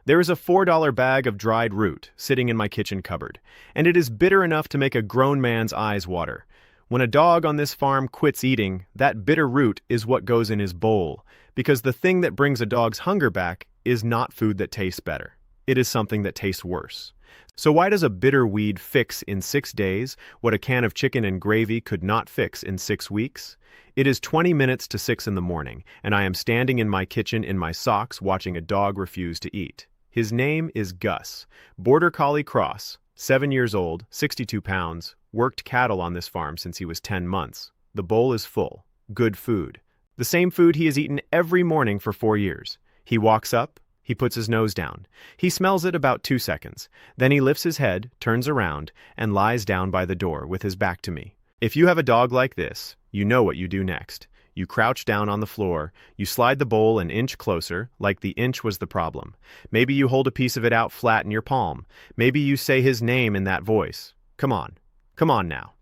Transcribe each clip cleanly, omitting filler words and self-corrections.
There is a $4 bag of dried root sitting in my kitchen cupboard, and it is bitter enough to make a grown man's eyes water. When a dog on this farm quits eating, that bitter root is what goes in his bowl, because the thing that brings a dog's hunger back is not food that tastes better. It is something that tastes worse. So why does a bitter weed fix in 6 days what a can of chicken and gravy could not fix in 6 weeks? It is 20 minutes to 6 in the morning, and I am standing in my kitchen in my socks watching a dog refuse to eat. His name is Gus, Border Collie Cross, 7 years old, 62 pounds, worked cattle on this farm since he was 10 months. The bowl is full. Good food. The same food he has eaten every morning for 4 years. He walks up. He puts his nose down. He smells it about 2 seconds. Then he lifts his head, turns around, and lies down by the door with his back to me. If you have a dog like this, you know what you do next. You crouch down on the floor, you slide the bowl an inch closer, like the inch was the problem. Maybe you hold a piece of it out flat in your palm. Maybe you say his name in that voice. Come on now.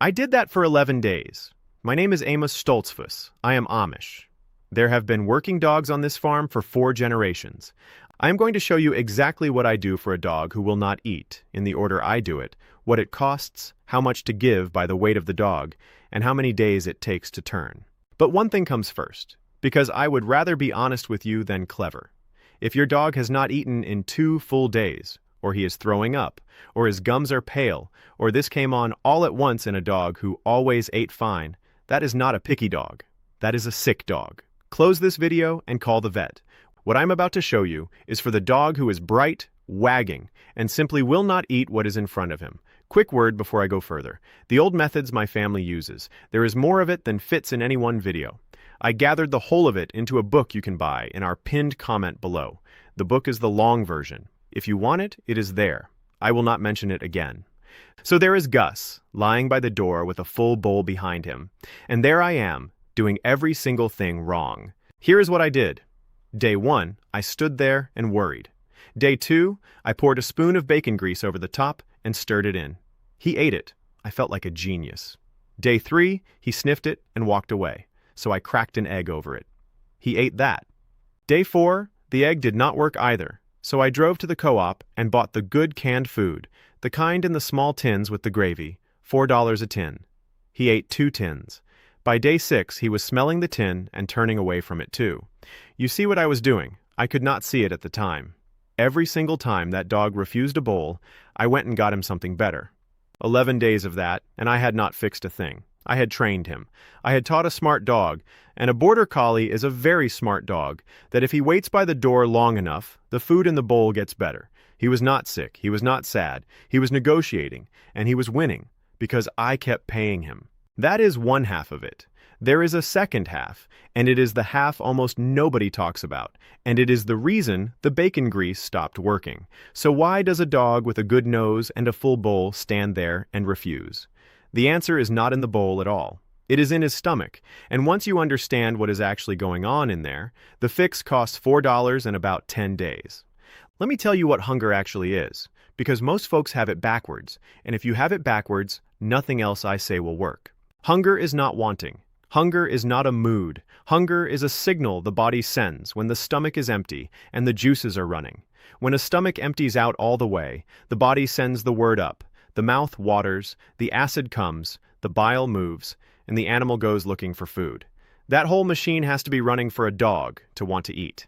I did that for 11 days. My name is Amos Stoltzfus. I am Amish. There have been working dogs on this farm for 4 generations. I am going to show you exactly what I do for a dog who will not eat, in the order I do it, what it costs, how much to give by the weight of the dog, and how many days it takes to turn. But one thing comes first, because I would rather be honest with you than clever. If your dog has not eaten in 2 full days, or he is throwing up, or his gums are pale, or this came on all at once in a dog who always ate fine, that is not a picky dog. That is a sick dog. Close this video and call the vet. What I'm about to show you is for the dog who is bright, wagging, and simply will not eat what is in front of him. Quick word before I go further. The old methods my family uses. There is more of it than fits in any one video. I gathered the whole of it into a book you can buy in our pinned comment below. The book is the long version. If you want it, it is there. I will not mention it again. So there is Gus, lying by the door with a full bowl behind him. And there I am, doing every single thing wrong. Here is what I did. Day 1, I stood there and worried. Day 2, I poured a spoon of bacon grease over the top and stirred it in. He ate it. I felt like a genius. Day 3, he sniffed it and walked away, so I cracked an egg over it. He ate that. Day 4, the egg did not work either, so I drove to the co-op and bought the good canned food, the kind in the small tins with the gravy, $4 a tin. He ate 2 tins. By day 6, he was smelling the tin and turning away from it too. You see what I was doing? I could not see it at the time. Every single time that dog refused a bowl, I went and got him something better. 11 days of that, and I had not fixed a thing. I had trained him. I had taught a smart dog, and a border collie is a very smart dog, that if he waits by the door long enough, the food in the bowl gets better. He was not sick, he was not sad, he was negotiating, and he was winning, because I kept paying him. That is one half of it. There is a second half, and it is the half almost nobody talks about, and it is the reason the bacon grease stopped working. So why does a dog with a good nose and a full bowl stand there and refuse? The answer is not in the bowl at all. It is in his stomach, and once you understand what is actually going on in there, the fix costs $4 and about 10 days. Let me tell you what hunger actually is, because most folks have it backwards, and if you have it backwards, nothing else I say will work. Hunger is not wanting. Hunger is not a mood. Hunger is a signal the body sends when the stomach is empty and the juices are running. When a stomach empties out all the way, the body sends the word up. The mouth waters, the acid comes, the bile moves, and the animal goes looking for food. That whole machine has to be running for a dog to want to eat.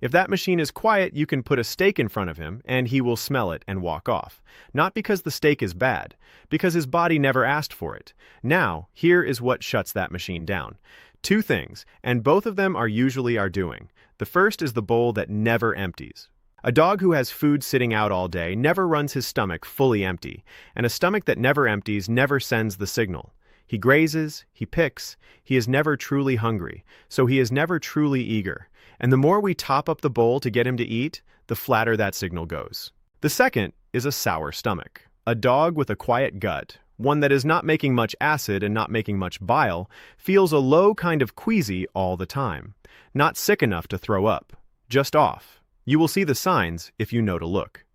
If that machine is quiet, you can put a steak in front of him, and he will smell it and walk off. Not because the steak is bad, because his body never asked for it. Now, here is what shuts that machine down. 2 things, and both of them are usually our doing. The first is the bowl that never empties. A dog who has food sitting out all day never runs his stomach fully empty, and a stomach that never empties never sends the signal. He grazes, he picks, he is never truly hungry, so he is never truly eager. And the more we top up the bowl to get him to eat, the flatter that signal goes. The second is a sour stomach. A dog with a quiet gut, one that is not making much acid and not making much bile, feels a low kind of queasy all the time. Not sick enough to throw up, just off. You will see the signs if you know to look.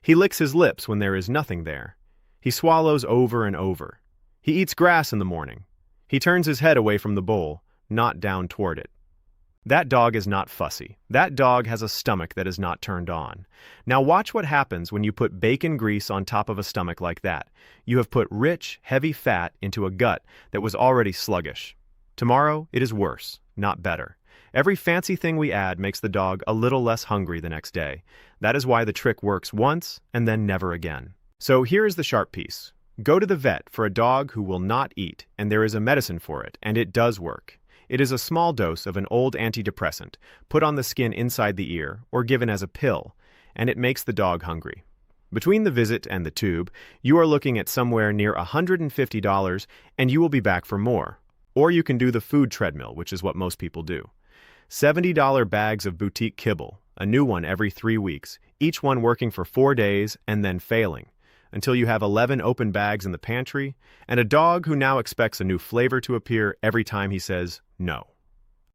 He licks his lips when there is nothing there. He swallows over and over. He eats grass in the morning. He turns his head away from the bowl, not down toward it. That dog is not fussy. That dog has a stomach that is not turned on. Now watch what happens when you put bacon grease on top of a stomach like that. You have put rich, heavy fat into a gut that was already sluggish. Tomorrow, it is worse, not better. Every fancy thing we add makes the dog a little less hungry the next day. That is why the trick works once and then never again. So here is the sharp piece. Go to the vet for a dog who will not eat, and there is a medicine for it, and it does work. It is a small dose of an old antidepressant, put on the skin inside the ear, or given as a pill, and it makes the dog hungry. Between the visit and the tube, you are looking at somewhere near $150, and you will be back for more. Or you can do the food treadmill, which is what most people do. $70 bags of boutique kibble, a new one every 3 weeks, each one working for 4 days and then failing, until you have 11 open bags in the pantry, and a dog who now expects a new flavor to appear every time he says no.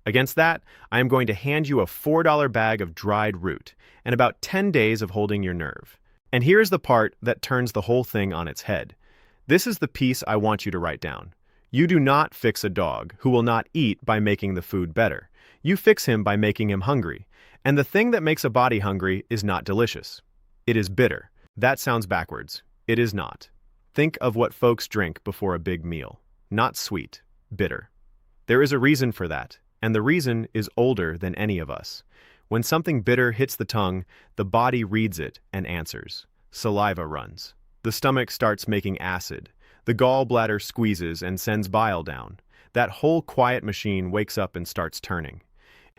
Against that, I am going to hand you a $4 bag of dried root, and about 10 days of holding your nerve. And here's the part that turns the whole thing on its head. This is the piece I want you to write down. You do not fix a dog who will not eat by making the food better. You fix him by making him hungry. And the thing that makes a body hungry is not delicious. It is bitter. That sounds backwards. It is not. Think of what folks drink before a big meal. Not sweet, bitter. There is a reason for that, and the reason is older than any of us. When something bitter hits the tongue, the body reads it and answers. Saliva runs. The stomach starts making acid. The gallbladder squeezes and sends bile down. That whole quiet machine wakes up and starts turning.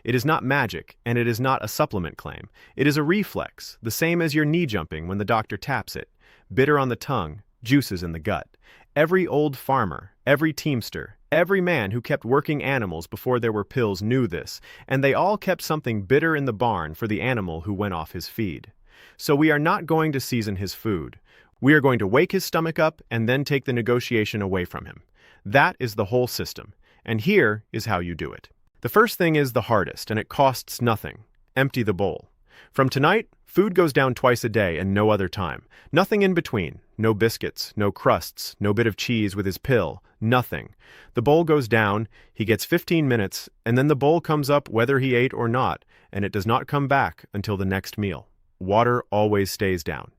It is not magic, and it is not a supplement claim. It is a reflex, the same as your knee jumping when the doctor taps it. Bitter on the tongue, juices in the gut. Every old farmer, every teamster, every man who kept working animals before there were pills knew this, and they all kept something bitter in the barn for the animal who went off his feed. So we are not going to season his food. We are going to wake his stomach up and then take the negotiation away from him. That is the whole system, and here is how you do it. The first thing is the hardest, and it costs nothing. Empty the bowl. From tonight, food goes down twice a day and no other time. Nothing in between. No biscuits, no crusts, no bit of cheese with his pill. Nothing. The bowl goes down, he gets 15 minutes, and then the bowl comes up whether he ate or not, and it does not come back until the next meal. Water always stays down.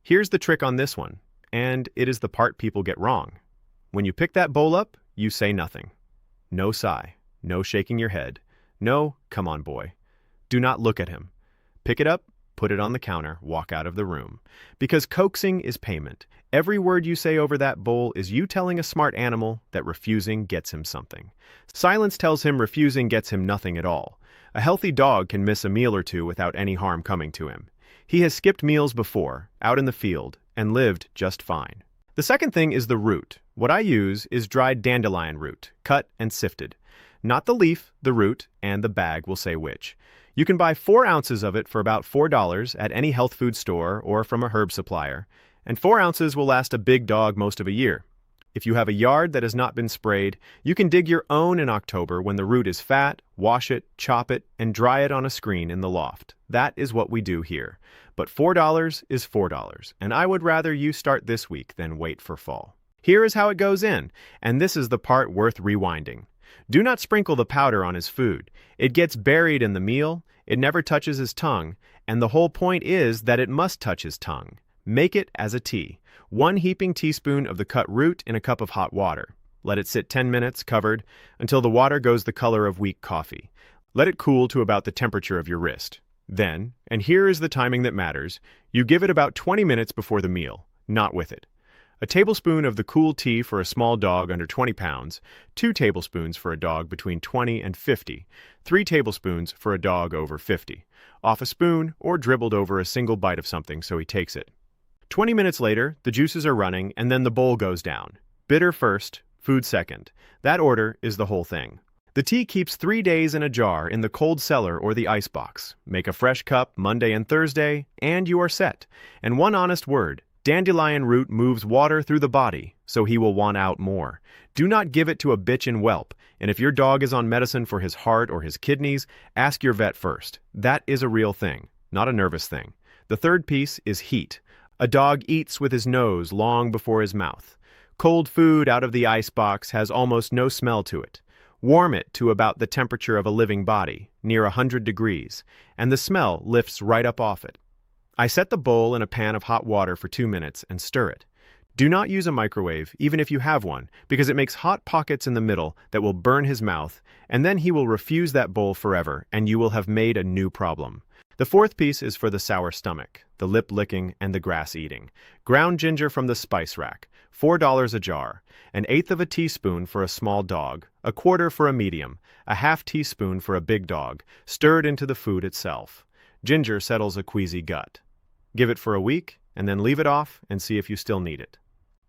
Here's the trick on this one, and it is the part people get wrong. When you pick that bowl up, you say nothing. No sigh. No shaking your head. No, come on, boy. Do not look at him. Pick it up, put it on the counter, walk out of the room. Because coaxing is payment. Every word you say over that bowl is you telling a smart animal that refusing gets him something. Silence tells him refusing gets him nothing at all. A healthy dog can miss a meal or two without any harm coming to him. He has skipped meals before, out in the field, and lived just fine. The second thing is the root. What I use is dried dandelion root, cut and sifted. Not the leaf, the root, and the bag will say which. You can buy 4 ounces of it for about $4 at any health food store or from a herb supplier, and 4 ounces will last a big dog most of a year. If you have a yard that has not been sprayed, you can dig your own in October when the root is fat, wash it, chop it, and dry it on a screen in the loft. That is what we do here. But $4 is $4, and I would rather you start this week than wait for fall. Here is how it goes in, and this is the part worth rewinding. Do not sprinkle the powder on his food. It gets buried in the meal, it never touches his tongue, and the whole point is that it must touch his tongue. Make it as a tea. 1 heaping teaspoon of the cut root in a cup of hot water. Let it sit 10 minutes covered until the water goes the color of weak coffee. Let it cool to about the temperature of your wrist. Then, and here is the timing that matters, you give it about 20 minutes before the meal, not with it. A tablespoon of the cool tea for a small dog under 20 pounds, 2 tablespoons for a dog between 20 and 50, 3 tablespoons for a dog over 50, off a spoon or dribbled over a single bite of something so he takes it. 20 minutes later, the juices are running and then the bowl goes down. Bitter first, food second. That order is the whole thing. The tea keeps 3 days in a jar in the cold cellar or the icebox. Make a fresh cup Monday and Thursday, and you are set. And one honest word, dandelion root moves water through the body, so he will want out more. Do not give it to a bitch and whelp, and if your dog is on medicine for his heart or his kidneys, ask your vet first. That is a real thing, not a nervous thing. The third piece is heat. A dog eats with his nose long before his mouth. Cold food out of the icebox has almost no smell to it. Warm it to about the temperature of a living body, near 100 degrees, and the smell lifts right up off it. I set the bowl in a pan of hot water for 2 minutes and stir it. Do not use a microwave, even if you have one, because it makes hot pockets in the middle that will burn his mouth, and then he will refuse that bowl forever, and you will have made a new problem. The fourth piece is for the sour stomach, the lip-licking, and the grass-eating. Ground ginger from the spice rack, $4 a jar, 1/8 teaspoon for a small dog, 1/4 for a medium, 1/2 teaspoon for a big dog, stirred into the food itself. Ginger settles a queasy gut. Give it for a week, and then leave it off and see if you still need it.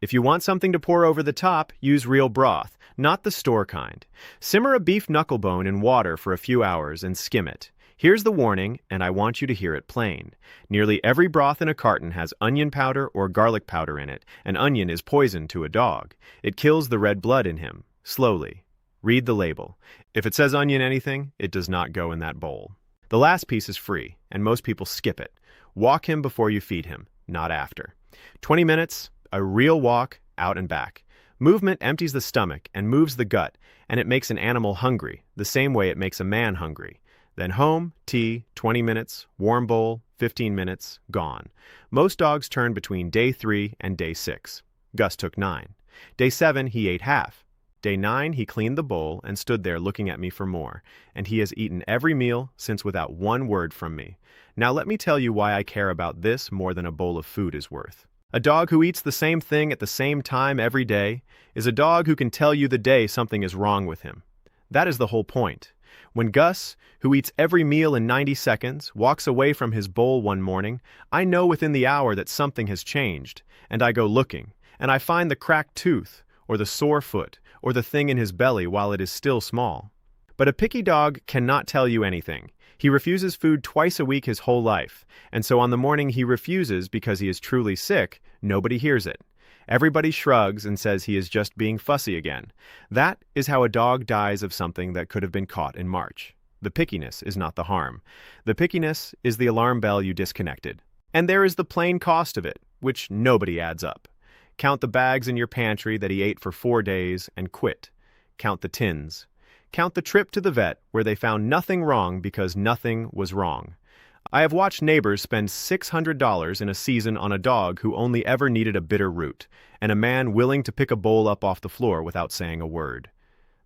If you want something to pour over the top, use real broth, not the store kind. Simmer a beef knucklebone in water for a few hours and skim it. Here's the warning, and I want you to hear it plain. Nearly every broth in a carton has onion powder or garlic powder in it, and onion is poison to a dog. It kills the red blood in him, slowly. Read the label. If it says onion anything, it does not go in that bowl. The last piece is free, and most people skip it. Walk him before you feed him, not after. 20 minutes, a real walk, out and back. Movement empties the stomach and moves the gut, and it makes an animal hungry, the same way it makes a man hungry. Then home, tea, 20 minutes, warm bowl, 15 minutes, gone. Most dogs turn between day 3 and day 6. Gus took 9. Day 7, he ate half. Day 9, he cleaned the bowl and stood there looking at me for more, and he has eaten every meal since without one word from me. Now let me tell you why I care about this more than a bowl of food is worth. A dog who eats the same thing at the same time every day is a dog who can tell you the day something is wrong with him. That is the whole point. When Gus, who eats every meal in 90 seconds, walks away from his bowl one morning, I know within the hour that something has changed, and I go looking, and I find the cracked tooth, or the sore foot, or the thing in his belly while it is still small. But a picky dog cannot tell you anything. He refuses food twice a week his whole life, and so on the morning he refuses because he is truly sick, nobody hears it. Everybody shrugs and says he is just being fussy again. That is how a dog dies of something that could have been caught in March. The pickiness is not the harm. The pickiness is the alarm bell you disconnected. And there is the plain cost of it, which nobody adds up. Count the bags in your pantry that he ate for 4 days and quit. Count the tins. Count the trip to the vet where they found nothing wrong because nothing was wrong. I have watched neighbors spend $600 in a season on a dog who only ever needed a bitter root, and a man willing to pick a bowl up off the floor without saying a word.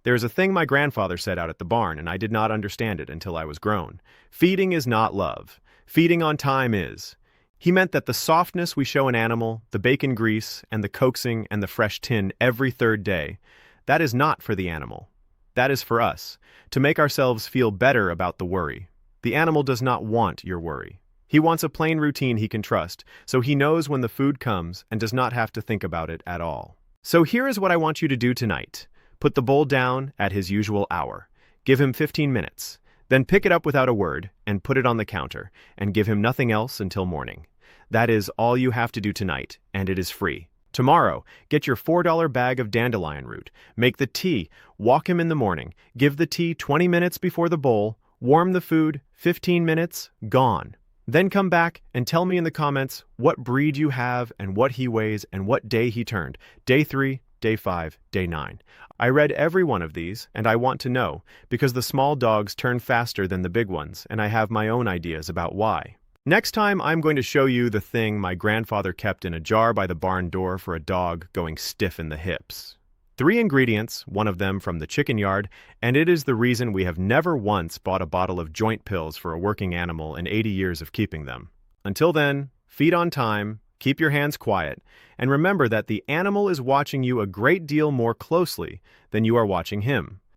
There is a thing my grandfather said out at the barn, and I did not understand it until I was grown. Feeding is not love. Feeding on time is. He meant that the softness we show an animal, the bacon grease, and the coaxing and the fresh tin every 3rd day, that is not for the animal. That is for us, to make ourselves feel better about the worry. The animal does not want your worry. He wants a plain routine he can trust, so he knows when the food comes and does not have to think about it at all. So here is what I want you to do tonight. Put the bowl down at his usual hour. Give him 15 minutes. Then pick it up without a word and put it on the counter, and give him nothing else until morning. That is all you have to do tonight, and it is free. Tomorrow, get your $4 bag of dandelion root. Make the tea. Walk him in the morning. Give the tea 20 minutes before the bowl. Warm the food. 15 minutes. Gone. Then come back and tell me in the comments what breed you have and what he weighs and what day he turned. Day 3, day 5, day 9. I read every one of these, and I want to know, because the small dogs turn faster than the big ones, and I have my own ideas about why. Next time, I'm going to show you the thing my grandfather kept in a jar by the barn door for a dog going stiff in the hips. 3 ingredients, one of them from the chicken yard, and it is the reason we have never once bought a bottle of joint pills for a working animal in 80 years of keeping them. Until then, feed on time, keep your hands quiet, and remember that the animal is watching you a great deal more closely than you are watching him.